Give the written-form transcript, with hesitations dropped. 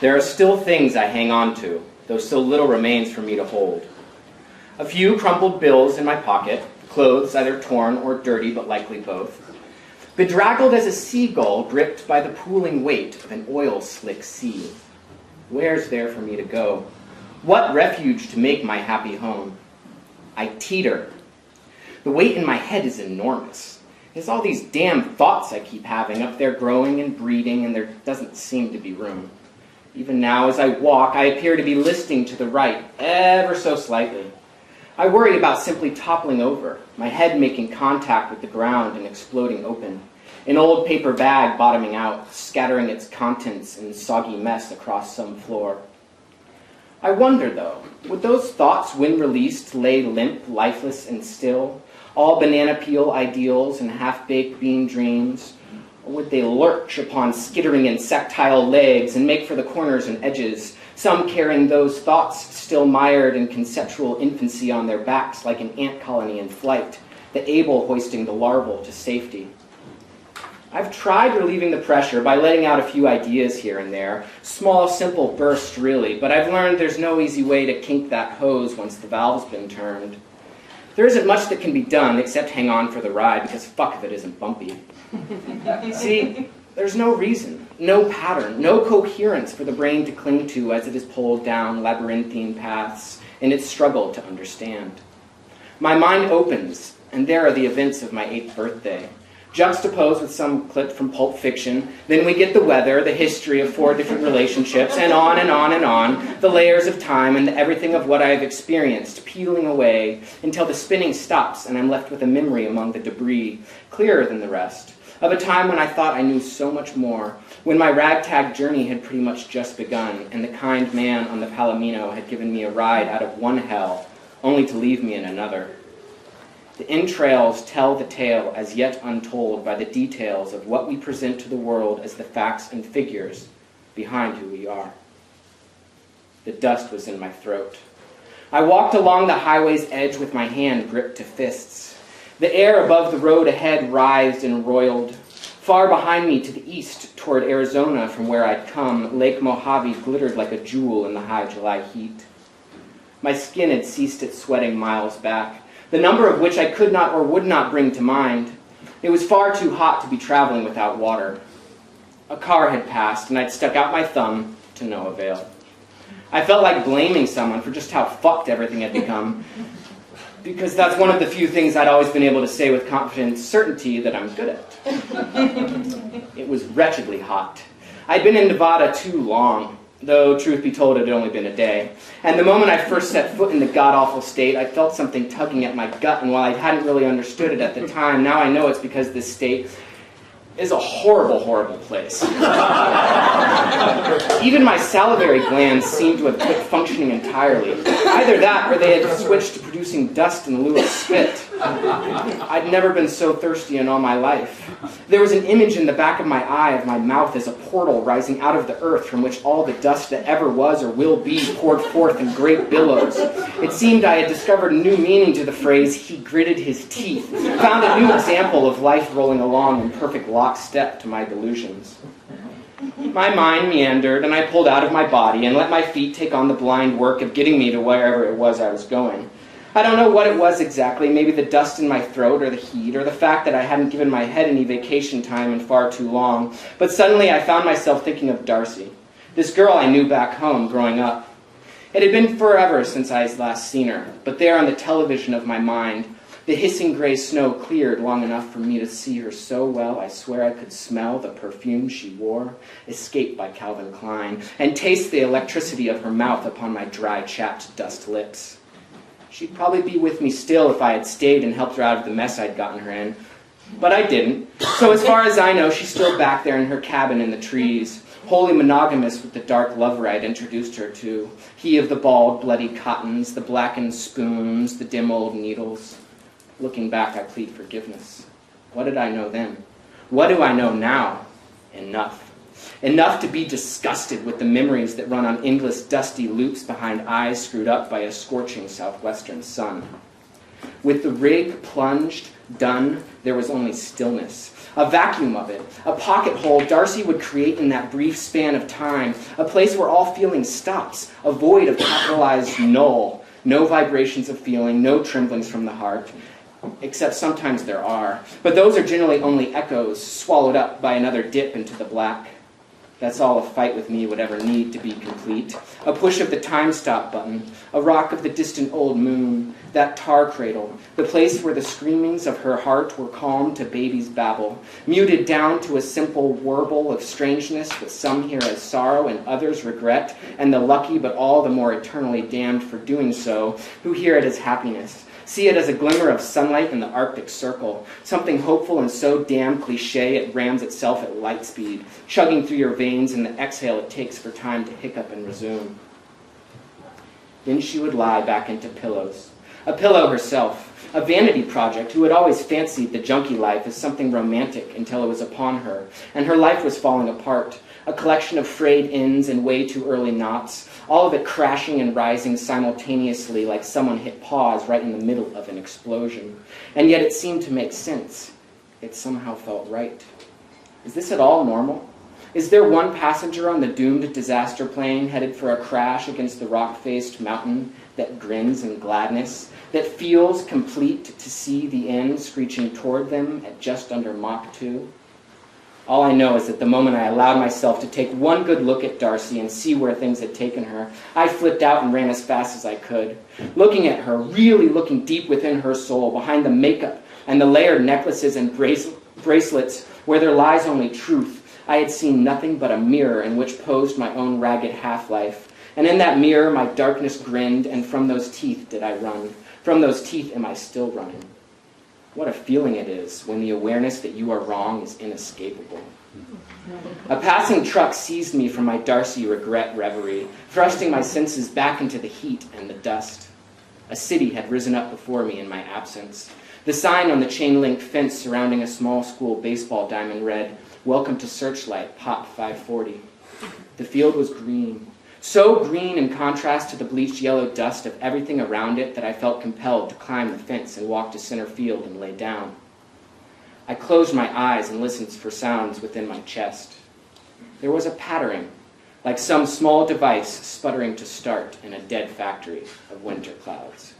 There are still things I hang on to, though so little remains for me to hold. A few crumpled bills in my pocket, clothes either torn or dirty, but likely both. Bedraggled as a seagull gripped by the pooling weight of an oil-slick sea. Where's there for me to go? What refuge to make my happy home? I teeter. The weight in my head is enormous. It's all these damn thoughts I keep having up there growing and breeding, and there doesn't seem to be room. Even now, as I walk, I appear to be listing to the right, ever so slightly. I worry about simply toppling over, my head making contact with the ground and exploding open, an old paper bag bottoming out, scattering its contents in soggy mess across some floor. I wonder, though, would those thoughts, when released, lay limp, lifeless, and still, all banana peel ideals and half-baked bean dreams? Or would they lurch upon skittering insectile legs and make for the corners and edges, some carrying those thoughts still mired in conceptual infancy on their backs like an ant colony in flight, the able hoisting the larval to safety? I've tried relieving the pressure by letting out a few ideas here and there, small, simple bursts really, but I've learned there's no easy way to kink that hose once the valve's been turned. There isn't much that can be done except hang on for the ride, because fuck if it isn't bumpy. See, there's no reason, no pattern, no coherence for the brain to cling to as it is pulled down labyrinthine paths in its struggle to understand. My mind opens, and there are the events of my 8th birthday, juxtaposed with some clip from Pulp Fiction. Then we get the weather, the history of 4 different relationships, and on and on and on, the layers of time and everything of what I have experienced peeling away until the spinning stops and I'm left with a memory among the debris, clearer than the rest, of a time when I thought I knew so much more, when my ragtag journey had pretty much just begun, and the kind man on the Palomino had given me a ride out of one hell, only to leave me in another. The entrails tell the tale as yet untold by the details of what we present to the world as the facts and figures behind who we are. The dust was in my throat. I walked along the highway's edge with my hand gripped to fists. The air above the road ahead writhed and roiled. Far behind me to the east, toward Arizona from where I'd come, Lake Mojave glittered like a jewel in the high July heat. My skin had ceased its sweating miles back, the number of which I could not or would not bring to mind. It was far too hot to be traveling without water. A car had passed, and I'd stuck out my thumb to no avail. I felt like blaming someone for just how fucked everything had become, because that's one of the few things I'd always been able to say with confident certainty that I'm good at. It was wretchedly hot. I'd been in Nevada too long, though truth be told it had only been a day. And the moment I first set foot in the god-awful state, I felt something tugging at my gut, and while I hadn't really understood it at the time, now I know it's because this state is a horrible, horrible place. Even my salivary glands seemed to have quit functioning entirely. Either that, or they had switched to producing dust in lieu of spit. I'd never been so thirsty in all my life. There was an image in the back of my eye of my mouth as a portal rising out of the earth from which all the dust that ever was or will be poured forth in great billows. It seemed I had discovered a new meaning to the phrase, "he gritted his teeth," found a new example of life rolling along in perfect lockstep to my delusions. My mind meandered, and I pulled out of my body and let my feet take on the blind work of getting me to wherever it was I was going. I don't know what it was exactly, maybe the dust in my throat or the heat or the fact that I hadn't given my head any vacation time in far too long, but suddenly I found myself thinking of Darcy, this girl I knew back home growing up. It had been forever since I had last seen her, but there on the television of my mind, the hissing gray snow cleared long enough for me to see her so well I swear I could smell the perfume she wore, escaped by Calvin Klein, and taste the electricity of her mouth upon my dry, chapped dust lips. She'd probably be with me still if I had stayed and helped her out of the mess I'd gotten her in. But I didn't. So as far as I know, she's still back there in her cabin in the trees, wholly monogamous with the dark lover I'd introduced her to, he of the bald, bloody cottons, the blackened spoons, the dim old needles. Looking back, I plead forgiveness. What did I know then? What do I know now? Enough. Enough to be disgusted with the memories that run on endless dusty loops behind eyes screwed up by a scorching southwestern sun. With the rig plunged, done, there was only stillness. a vacuum of it, a pocket hole Darcy would create in that brief span of time, a place where all feeling stops, a void of capitalized null, no vibrations of feeling, no tremblings from the heart, except sometimes there are, but those are generally only echoes swallowed up by another dip into the black. That's all a fight with me would ever need to be complete. A push of the time stop button, a rock of the distant old moon, that tar cradle, the place where the screamings of her heart were calmed to baby's babble, muted down to a simple warble of strangeness that some hear as sorrow and others regret, and the lucky but all the more eternally damned for doing so, who hear it as happiness. See it as a glimmer of sunlight in the Arctic Circle, something hopeful and so damn cliche it rams itself at light speed, chugging through your veins in the exhale it takes for time to hiccup and resume. Then she would lie back into pillows. A pillow herself, a vanity project who had always fancied the junkie life as something romantic until it was upon her, and her life was falling apart, a collection of frayed ends and way too early knots, all of it crashing and rising simultaneously like someone hit pause right in the middle of an explosion. And yet it seemed to make sense. It somehow felt right. Is this at all normal? Is there one passenger on the doomed disaster plane headed for a crash against the rock-faced mountain that grins in gladness, that feels complete to see the end screeching toward them at just under Mach 2? All I know is that the moment I allowed myself to take one good look at Darcy and see where things had taken her, I flipped out and ran as fast as I could. Looking at her, really looking deep within her soul, behind the makeup and the layered necklaces and bracelets where there lies only truth, I had seen nothing but a mirror in which posed my own ragged half-life. And in that mirror, my darkness grinned, and from those teeth did I run. From those teeth am I still running. What a feeling it is when the awareness that you are wrong is inescapable. A passing truck seized me from my Darcy regret reverie, thrusting my senses back into the heat and the dust. A city had risen up before me in my absence. The sign on the chain-link fence surrounding a small school baseball diamond read, "Welcome to Searchlight, Pop 540. The field was green. So green in contrast to the bleached yellow dust of everything around it that I felt compelled to climb the fence and walk to center field and lay down. I closed my eyes and listened for sounds within my chest. There was a pattering, like some small device sputtering to start in a dead factory of winter clouds.